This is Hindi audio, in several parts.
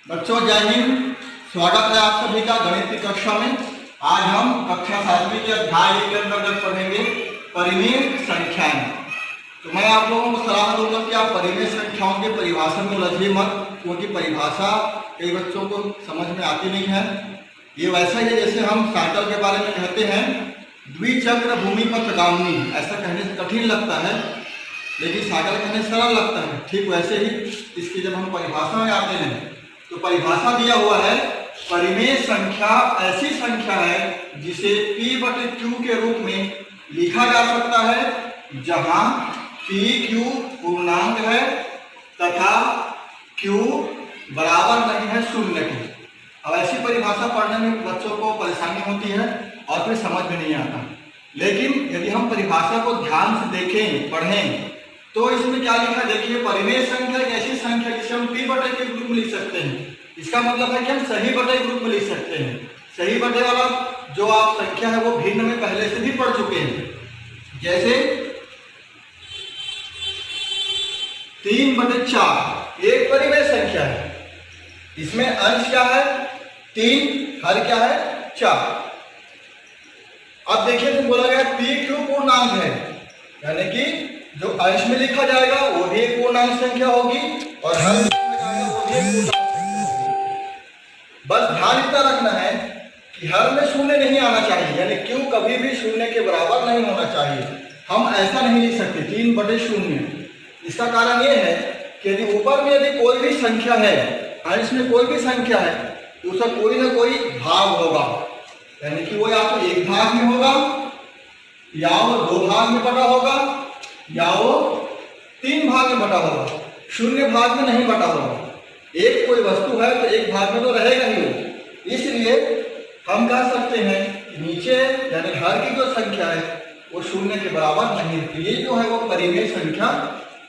बच्चों जय हिंद। स्वागत है आप सभी का गणित की कक्षा में। आज हम कक्षा 7वीं के अध्याय के अंतर्गत पढ़ेंगे परिमेय संख्याएं। तो मैं आप लोगों को सलाह दूंगा कि आप परिमेय संख्याओं के परिभाषा में उलझिए मत, क्योंकि परिभाषा कई बच्चों को समझ में आती नहीं है। ये वैसा ही है जैसे हम साइकिल के बारे में कहते हैं द्विचक्र भूमि पर प्रगामी। ऐसा कहने से कठिन लगता है लेकिन साइकिल कहने सरल लगता है। ठीक वैसे ही इसकी जब हम परिभाषा में आते हैं तो परिभाषा दिया हुआ है परिमेय संख्या ऐसी संख्या है जिसे P/Q के रूप में लिखा जा सकता है जहां PQ पूर्णांक है तथा Q बराबर नहीं है शून्य के। अब ऐसी परिभाषा पढ़ने में बच्चों को परेशानी होती है और फिर समझ में नहीं आता। लेकिन यदि हम परिभाषा को ध्यान से देखें पढ़ें तो इसमें क्या लिखा, देखिए परिमेय संख्या एक ऐसी संख्या जिसे हम P/Q के रूप में लिख सकते हैं। इसका मतलब है कि हम सही बटे के रूप में लिख सकते हैं। सही बटे वाला जो आप संख्या है वो भिन्न में पहले से भी पढ़ चुके हैं। जैसे 3/4 एक परिमेय संख्या है। इसमें अंश क्या है 3, हर क्या है 4। अब देखिए तो बोला गया PQ पूर्णांक है, यानी कि जो अंश में लिखा जाएगा वो भी एक पूर्णांक संख्या होगी और हर में लिखा जाएगा वो भी एक पूर्णांक संख्या होगी। बस ध्यान इतना रखना है कि हर में शून्य नहीं आना चाहिए, यानी Q कभी भी शून्य के बराबर नहीं होना चाहिए। हम ऐसा नहीं लिख सकते 3/0। इसका कारण ये है कि यदि ऊपर में यदि कोई भी संख्या है, अंश में कोई भी संख्या है तो उसका कोई ना कोई भाग होगा, यानी कि वो या तो एक भाग में होगा या वो 2 भाग में बटा होगा या वो 3 भाग में बटा होगा, शून्य भाग में नहीं बटा होगा। एक कोई वस्तु है तो एक भाग में तो रहेगा ही वो। इसलिए हम कह सकते हैं कि नीचे यानी हर की जो संख्या है वो शून्य के बराबर नहीं है। ये जो है वो परिमेय संख्या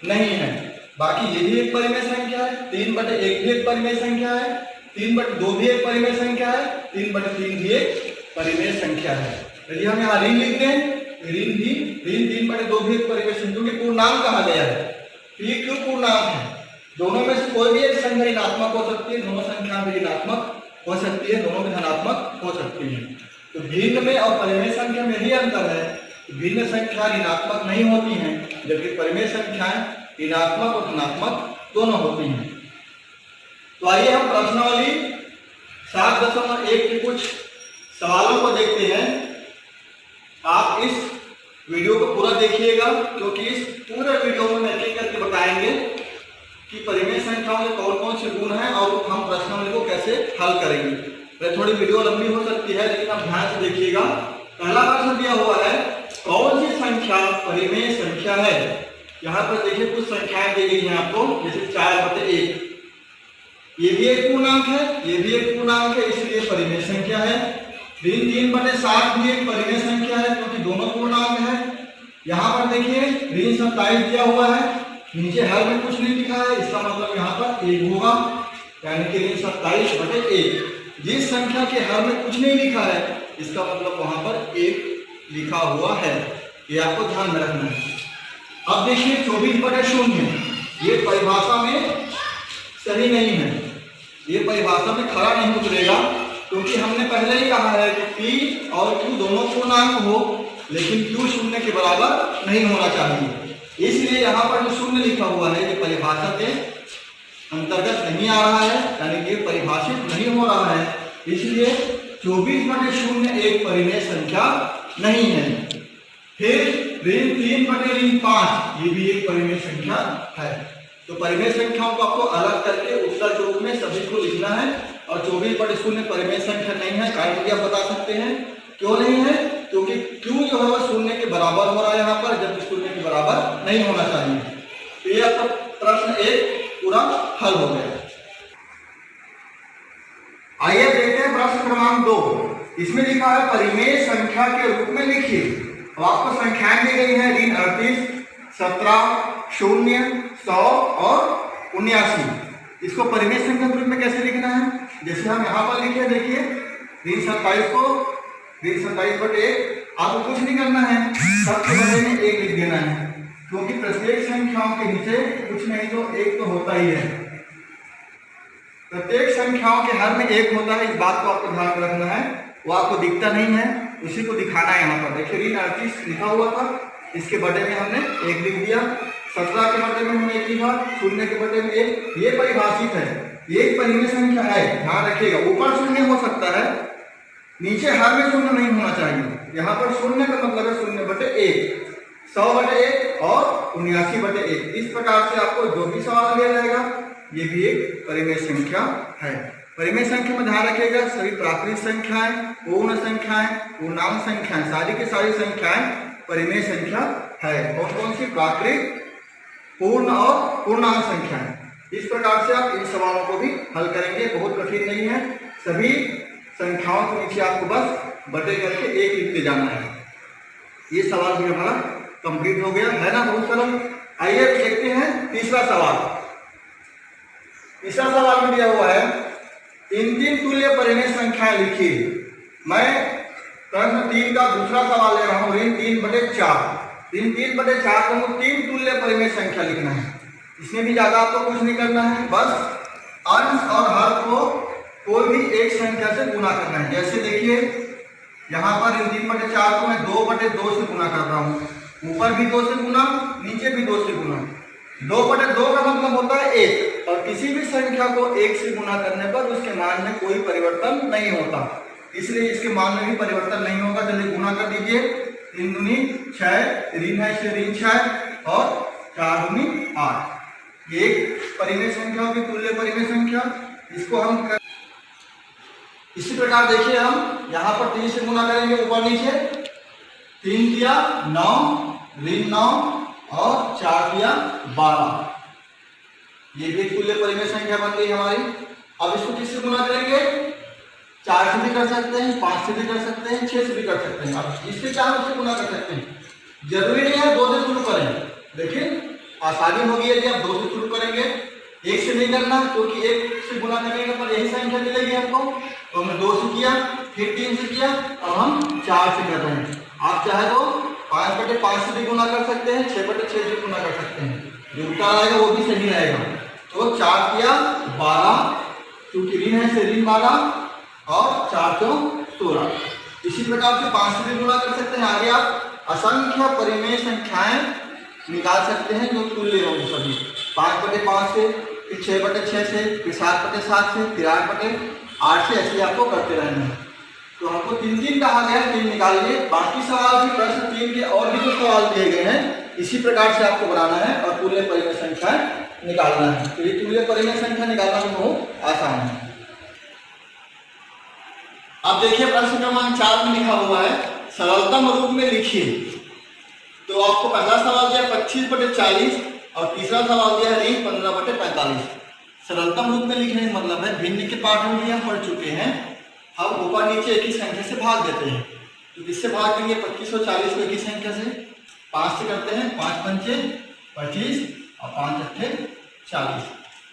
नहीं है। बाकी ये भी एक परिमेय संख्या है, 3/1 भी एक परिमेय संख्या है, 3/2 भी एक परिमेय संख्या है, 3/3 भी एक परिमेय संख्या है। यदि हम यहाँ ऋण लिखते हैं ऋण 3/2 भी एक परिमेय संख्या, क्योंकि पूर्णांक कहा गया है। PQ पूर्णांक है। दोनों में से कोई भी एक संख्या ऋणात्मक हो सकती है, दोनों संख्या भी ऋणात्मक हो सकती है, दोनों में धनात्मक हो सकती है। तो भिन्न में और परिमेय संख्या में यही अंतर है कि भिन्न संख्या ऋणात्मक नहीं होती हैं, जबकि परिमेय संख्याएं ऋणात्मक और धनात्मक दोनों होती हैं। तो आइए हम प्रश्नावली 7.1 के कुछ सवालों को देखते हैं। आप इस वीडियो को पूरा देखिएगा, क्योंकि इस पूरे वीडियो में एक एक करके बताएंगे कि परिमेय संख्याओं के कौन कौन से गुण हैं और हम प्रश्नावली को कैसे हल करेंगे। थोड़ी वीडियो लंबी हो सकती है लेकिन आप ध्यान से देखिएगा। पहला प्रश्न दिया हुआ है कौन सी संख्या परिमेय संख्या है। यहाँ पर देखिए कुछ संख्याएं दी गई हैं आपको, जैसे 4/1 ये भी एक पूर्णांक है, ये भी एक पूर्णांक है, इसलिए परिमेय संख्या है। 3/7 भी एक परिमेय संख्या है क्योंकि दोनों पूर्णांक है। यहाँ पर देखिए 27 दिया हुआ है, नीचे हर में कुछ नहीं लिखा है, इसका मतलब यहाँ पर 1 होगा, यानी कि 27/1। जिस संख्या के हर में कुछ नहीं लिखा है इसका मतलब वहां पर 1 लिखा हुआ है। ये आपको ध्यान में रखना है। अब देखिए 24/0 ये परिभाषा में सही नहीं है, ये परिभाषा में खरा नहीं उतरेगा, क्योंकि हमने पहले ही कहा है कि P और Q दोनों पूर्णांक हो, लेकिन Q शून्य के बराबर नहीं होना चाहिए। इसलिए यहाँ पर जो शून्य लिखा हुआ है ये परिभाषा के अंतर्गत नहीं आ रहा है, यानी कि परिभाषित नहीं हो रहा है। इसलिए 24/0 एक परिमेय संख्या नहीं है। फिर 3/5 ये भी एक परिमेय संख्या है। तो परिमेय संख्याओं को आपको अलग करके उत्तर के रूप में सभी को लिखना है। और 24/0 परिमेय संख्या नहीं है, कारण भी आप बता सकते हैं क्यों नहीं है, क्योंकि Q जो है वह शून्य के बराबर हो रहा है यहाँ पर, जबकि शून्य के बराबर नहीं होना चाहिए। तो ये आपका प्रश्न 1 पूरा हल हो गया। आइए देखते हैं प्रश्न क्रमांक 2। इसमें लिखा है परिमेय संख्या के रूप में लिखिए। तो आपको संख्याएं दी गई है ऋण 38, 17, 0, 100 और 79। इसको परिमेय संख्या के रूप में कैसे लिखना है, जैसे हम यहाँ पर लिखे देखिए ऋण 27 को ऋण 27/1 आपको कुछ नहीं करना है, सबके बदले में 1 लिख देना है, क्योंकि प्रत्येक संख्याओं के नीचे कुछ नहीं तो 1 तो होता ही है। प्रत्येक संख्याओं के हर में एक होता है, इस बात को आपको ध्यान में रखना है। वो आपको दिखता नहीं है, उसी को दिखाना है यहाँ पर। देखिए ऋण 38 लिखा हुआ था, इसके बटे में हमने एक लिख दिया। 17 के बटे में हमने एक लिखा, शून्य के बटे में एक। ये परिभाषित है, ये एक परिमेय संख्या है, ध्यान रखिएगा। ऊपर शून्य हो सकता है, नीचे हर में शून्य नहीं होना चाहिए। यहाँ पर शून्य का मतलब है 0/1, 100/1 और 79/1। इस प्रकार से आपको जो भी सवाल दिया जाएगा ये भी एक परिमेय संख्या है। परिमेय संख्या में ध्यान रखिएगा, सभी प्राकृत संख्याएं, पूर्ण संख्याएं, पूर्णांक संख्याएं, सारी की सारी संख्याएं परिमेय संख्या है। कौन कौन सी? प्राकृत, पूर्ण और पूर्णांक संख्याएं। इस प्रकार से आप इन सवालों को भी हल करेंगे, बहुत कठिन नहीं है। सभी संख्याओं के नीचे आपको बस बटे करके एक लिखते जाना है। ये सवाल भी हमारा कंप्लीट हो गया है ना, बहुत सरल। आइए देखते हैं तीसरा सवाल। तीसरा सवाल में दिया हुआ है, तीन तुल्य परिमेय संख्याएं लिखिए। मैं प्रश्न 3 का दूसरा सवाल ले रहा हूं, ऋण 3/4। ऋण 3/4 को 3 तुल्य परिमेय संख्या लिखना है। इसमें भी ज्यादा आपको कुछ नहीं करना है, बस अंश और हर को कोई भी एक संख्या से गुणा करना है। जैसे देखिए यहाँ पर इन 3/4 को मैं 2/2 से गुणा कर रहा हूँ। ऊपर भी 2 से गुना, नीचे भी 2 से गुना। 2/2 का मतलब होता है 1, और किसी भी संख्या को 1 से गुना करने पर उसके मान में कोई परिवर्तन नहीं होता, इसलिए इसके मान में भी परिवर्तन नहीं होगा। चलिए गुणा कर दीजिए। 3 दूनी 6, ऋण है से ऋण 6 और 4 दूनी 8। ये एक परिमेय संख्या होगी, तुल्य परिमेय संख्या। इसको हम इसी प्रकार देखिए, हम यहाँ पर 3 से गुणा करेंगे ऊपर नीचे। 3 किया 9, ऋण 9 और 4 किया 12। ये भी तुल्य परिमेय संख्या बन गई हमारी। अब इसको किससे गुणा करेंगे? 4 से भी कर सकते हैं, 5 से भी कर सकते हैं, 6 से भी कर सकते हैं। अब इससे चाहे उससे गुणा कर सकते हैं, जरूरी नहीं है 2 से शुरू करें। देखिए आसानी होगी यदि आप 2 से शुरू करेंगे, 1 से नहीं करना, क्योंकि 1 से गुणा करने पर यही संख्या मिलेगी हमको। तो हमने 2 से किया, फिर 3 से किया, अब हम 4 से कर रहे हैं। आप चाहे तो 5/5 से भी गुणा कर सकते हैं, 6/6 से गुणा कर सकते हैं, जो उत्तर आएगा वो भी सही रहेगा। तो 4 किया 12, क्योंकि ऋण है से ऋण 12 और 4 को 16। इसी प्रकार से 5 से भी गुणा कर सकते हैं। आगे आप असंख्य परिमेय संख्याएं निकाल सकते हैं जो तुल्य होंगे सभी। 5/5 से, फिर 6/6 से, फिर 7/7 से, फिर 8/8 से, ऐसे आपको करते रहना है। तो हमको 3 कहा गया, 3 निकालिए। बाकी सवाल भी प्रश्न 3 के और भी जो सवाल दिए गए हैं इसी प्रकार से आपको बनाना है और तुल्य परिमेय संख्या निकालना है। तो ये तुल्य परिमेय संख्या निकालना भी बहुत आसान है। अब देखिए प्रश्न क्रमांक 4 में लिखा हुआ है, सरलतम रूप में लिखिए। तो आपको पहला सवाल दिया 25/40 और तीसरा सवाल दिया ऋण 15/45। सरलतम रूप में लिखने का मतलब है, भिन्न के पाठ में भी हम पढ़ चुके हैं, हम ऊपर नीचे एक ही संख्या से भाग देते हैं। तो किससे भाग देंगे? 25 और 40 को एक ही संख्या से 5 से करते हैं। 5 पंचे 25 और 5 अट्ठे 40।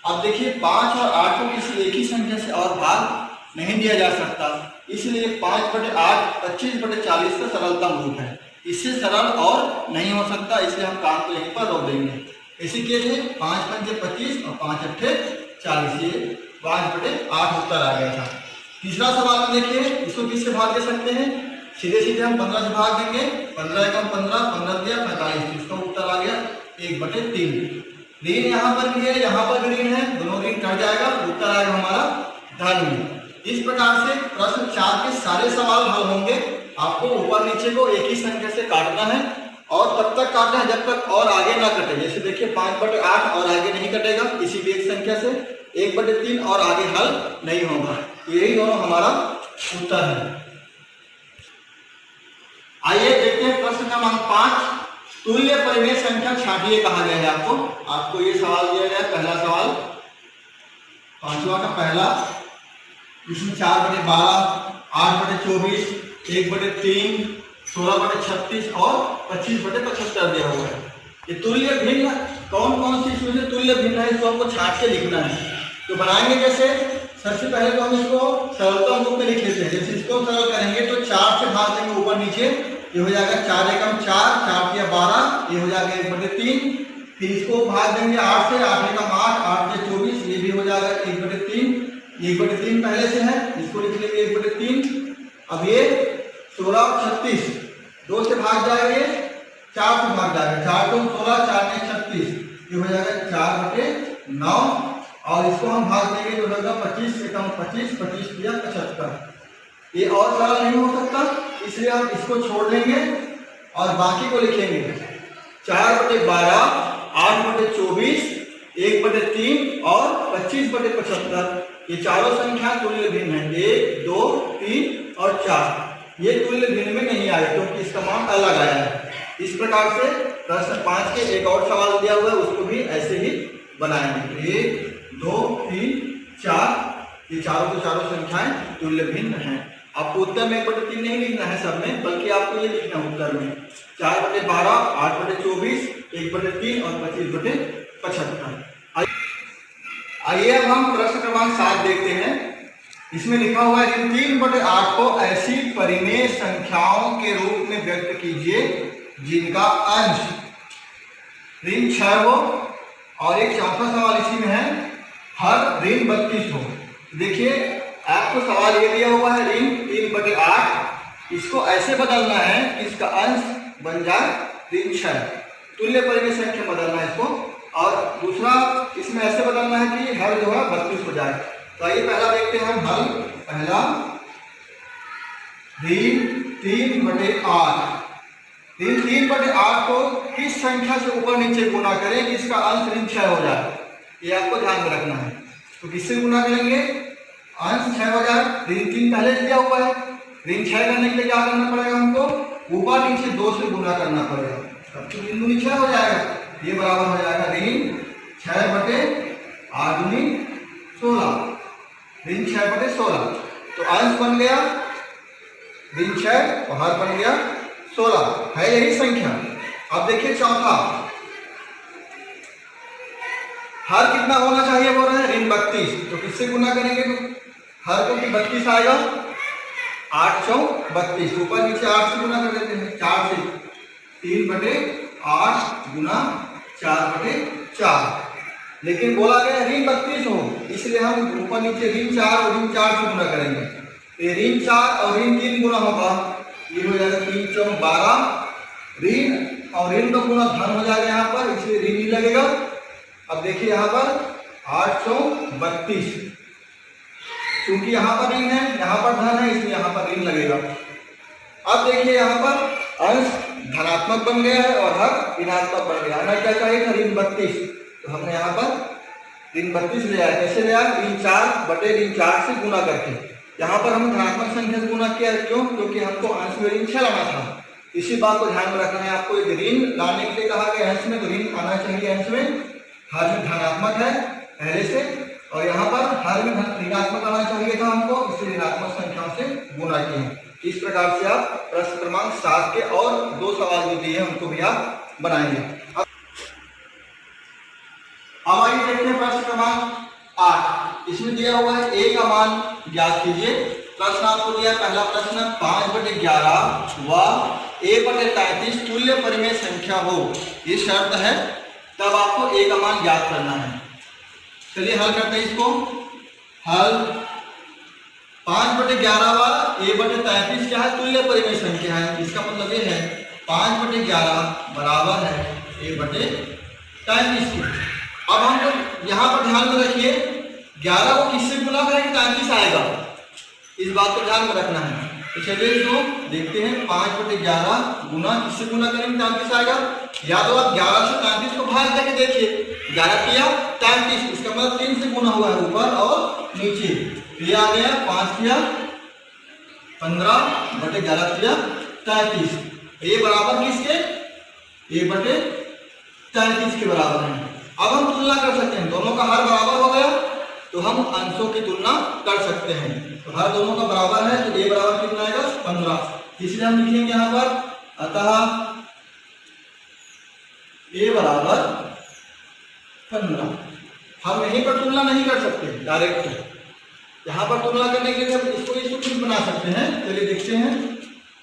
अब देखिए 5 और 8 को किसी एक ही संख्या से और भाग नहीं दिया जा सकता, इसलिए 5/8 25/40 का सरलतम रूप है। इससे सरल और नहीं हो सकता, इसलिए हम काम को यहीं पर रोक देंगे। इसी के लिए 5 पंचे 25 और 5 अट्ठे 40, ये 5/8 उत्तर आ गया था। तीसरा सवाल में देखिए, इसको किससे भाग दे सकते हैं? सीधे सीधे हम 15 से भाग देंगे। 15 एकम 15, 15 दिया 45, इसका उत्तर आ गया 1/3। ऋण यहाँ पर भी है, यहाँ पर भी ऋण है, दोनों ऋण कट जाएगा, उत्तर आएगा हमारा धन। इस प्रकार से प्रश्न 4 के सारे सवाल हल होंगे। आपको ऊपर नीचे को एक ही संख्या से काटना है और तब तक काटना है जब तक और आगे ना कटे। जैसे देखिए 5/8 और आगे नहीं कटेगा किसी भी एक संख्या से, 1/3 और आगे हल नहीं होगा। यही दोनों हमारा उत्तर है। आइए देखते हैं प्रश्न क्रमांक 5, तुल्य परिमेय संख्या छांटिए कहा गया है आपको ये सवाल दिया गया। पहला सवाल 5वां का पहला, इसमें 4/12, 8/24, 1/3, 16/36 और 25/75 दिया हुआ है। ये तुल्य भिन्न कौन कौन सी इसमें से तुल्य भिन्न है, इसको हमको छांट के लिखना है। तो बनाएंगे कैसे? सबसे पहले तो हम इसको सरलतम रूप में लिख लेते हैं। जैसे इसको सरल करेंगे तो 4 से भाग देंगे ऊपर नीचे, ये हो जाएगा 4 एकम 4, 4 किया 12, ये हो जाएगा 1/3। फिर इसको भाग देंगे 8 से, 8 एकम 8, 8 से 24, ये भी हो जाएगा 1/3। 1/3 पहले से है, इसको लिख लेंगे 1/3। अब ये 16 और 36 2 से भाग जाएगा, ये 4 से भाग जाएगा, 4 2 16, 4 में 36, ये हो जाएगा 4/9। और इसको हम भाग देंगे तो होगा 25 से कम 25, 25 या 75। ये और सरल नहीं हो सकता, इसलिए हम इसको छोड़ देंगे और बाकी को लिखेंगे 4/12, 8/24, 1/3 और 25/75। ये चारों संख्या तुल्य भिन्न है, 1 2 3 और 4। ये तुल्य भिन्न में नहीं आए क्योंकि इसका मान अलग आया है। इस प्रकार से प्रश्न 5 के एक और सवाल दिया हुआ है, उसको भी ऐसे ही बनाएंगे। 1 2 3 4, ये चारों की चारों संख्याएं तुल्य भिन्न हैं। आपको उत्तर में 1/3 नहीं लिखना है सब में, बल्कि आपको ये लिखना है उत्तर में 4/12, 8/24, 1/3 और 25/75। आइए अब हम प्रश्न क्रमांक 7 देखते हैं। इसमें लिखा हुआ है 3/8 को ऐसी परिमेय संख्याओं के रूप में व्यक्त कीजिए जिनका अंश ऋण 6 हो। और एक चौथा सवाल इसी में है, हर ऋण 32 हो। देखिए आपको सवाल ये दिया हुआ है ऋण 3/8, इसको ऐसे बदलना है कि इसका अंश बन जाए ऋण 6, तुल्य परिमेय संख्या बदलना है इसको। और दूसरा इसमें ऐसे बदलना है कि हर जो है 32 हो जाए। तो आइए पहला देखते हैं हम हल। पहला ऋण 3/8, ऋण 3/8 को किस संख्या से ऊपर नीचे गुना करें कि इसका अंश ऋण 6 हो जाए, ये आपको ध्यान में रखना है। तो किससे गुना करेंगे, अंश 6 हो जाए। ऋण 3 पहले दिया हुआ है, ऋण 6 करने के लिए क्या करना पड़ेगा हमको, ऊपर नीचे 2 से गुना करना पड़ेगा, तब तो ऋण दूनी 6 हो जाएगा। ये बराबर हो जाएगा ऋण 6/8 दूनी 16, ऋण 6/16। तो अंश बन गया ऋण 6 और हर बन गया 16, है यही संख्या। अब देखिए चौथा, हर कितना होना चाहिए बोल रहे हैं, ऋण 32। तो किससे गुना करेंगे, तो हर को 32 आएगा, 8 चौक 32, ऊपर नीचे 8 से गुना कर देते हैं, 4 से 3/8 गुना 4/4। लेकिन बोला गया ऋण 32 हो, इसलिए हम ऊपर नीचे ऋण 4 और ऋण 4 से गुना करेंगे। ये ऋण 4 और ऋण 3 गुना होगा, ये हो जाएगा 3 चौक 12, ऋण और ऋण का गुना धन हो जाएगा यहाँ पर, इसलिए ऋण ही लगेगा। अब देखिए यहाँ पर 8 चौक 32, क्योंकि यहाँ पर ऋण है, यहाँ पर धन है, इसलिए यहाँ पर ऋण लगेगा। अब देखिए यहाँ पर अंश धनात्मक बन गया है और हर ऋणात्मक बन गया। हमें क्या चाहिए था, ऋण 32, तो हमने यहाँ पर ऋण 32 ले आया। कैसे ले आया, ऋण 4/4 से गुना करके। यहाँ पर हम धनात्मक संख्या से गुना किया, क्यों, क्योंकि हमको अंश में ऋण 6 लाना था। इसी बात को ध्यान में रखना है आपको, ऋण लाने के लिए कहा गया अंश में, तो ऋण आना चाहिए अंश में। हर में धनात्मक है पहले से, और यहाँ पर हर में ऋणात्मक आना चाहिए था हमको, इसलिए ऋणात्मक संख्याओं से गुना किए। इस प्रकार से आप प्रश्न क्रमांक 7 के और 2 सवाल जो दिए हैं उनको भी आप बनाएंगे। अब आइए देखते हैं प्रश्न क्रमांक 8। इसमें दिया हुआ है a का मान ज्ञात कीजिए। प्रश्न आपको दिया, पहला प्रश्न 5/11 व a/33 तुल्य परिमेय संख्या हो, ये शर्त है, तब आपको a का मान ज्ञात करना है। चलिए हल करते हैं इसको। हल 5/11 व a/33 क्या है, तुल्य परिमेय संख्या है। इसका मतलब ये है 5/11 बराबर है a/33 के। अब हम लोग यहाँ पर ध्यान में रखिए, 11 को किससे गुना करेंगे 33 आएगा, इस बात को ध्यान में रखना है। तो चलिए इसको देखते हैं, 5/11 गुना किससे गुना करेंगे 33 आएगा। या तो आप 11 से 33 को भाग करके देखिए, 11 किया 33, इसका मतलब 3 से गुना हुआ है ऊपर और नीचे। ये आ गया 5 किया 15/11 किया 33, ये बराबर किसके, a/33 के बराबर है। अब हम तुलना कर सकते हैं, दोनों का हर बराबर हो गया तो हम अंशों की तुलना कर सकते हैं। तो हर दोनों का बराबर है, तो a बराबर कितना आएगा 15, इसलिए हम लिखेंगे यहाँ पर, अतः a बराबर 15। हम यहीं पर तुलना नहीं कर सकते डायरेक्ट, यहाँ पर तुलना करने के लिए हम इसको ठीक बना सकते हैं। चलिए देखते हैं,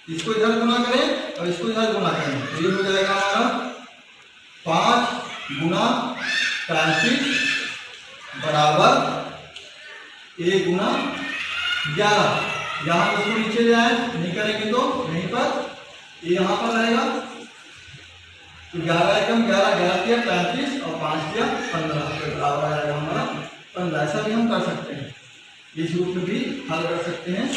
इसको इधर गुना करें और इसको इधर गुना करें, तो ये हो जाएगा हमारा 5 गुना 33 बराबर a गुना 11, यहाँ पर इसको नीचे ले आए, नहीं करेंगे तो यहीं पर ये यहाँ पर रहेगा, तो 11 एकम 11, 11 दिया 35 और 5 दिया 15, तो बराबर आएगा हमारा 15। ऐसा भी हम कर सकते हैं, इस रूप में भी हल कर सकते हैं।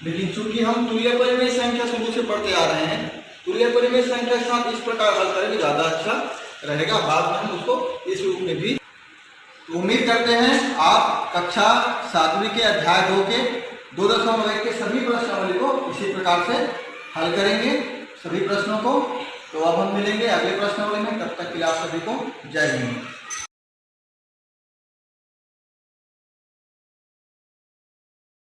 लेकिन चूंकि हम तुल्य परिमेय संख्या शुरू से पढ़ते आ रहे हैं, तुल्य परिमेय संख्या के साथ इस प्रकार हल करेंगे ज्यादा अच्छा रहेगा, बाद में हम उसको इस रूप में भी। तो उम्मीद करते हैं आप कक्षा 7वीं के अध्याय 2 के 2.1 के सभी प्रश्नावली को इसी प्रकार से हल करेंगे, सभी प्रश्नों को। तो अब हम मिलेंगे अगले प्रश्नावली में, तब तक के लिए आप सभी को जय हिंद।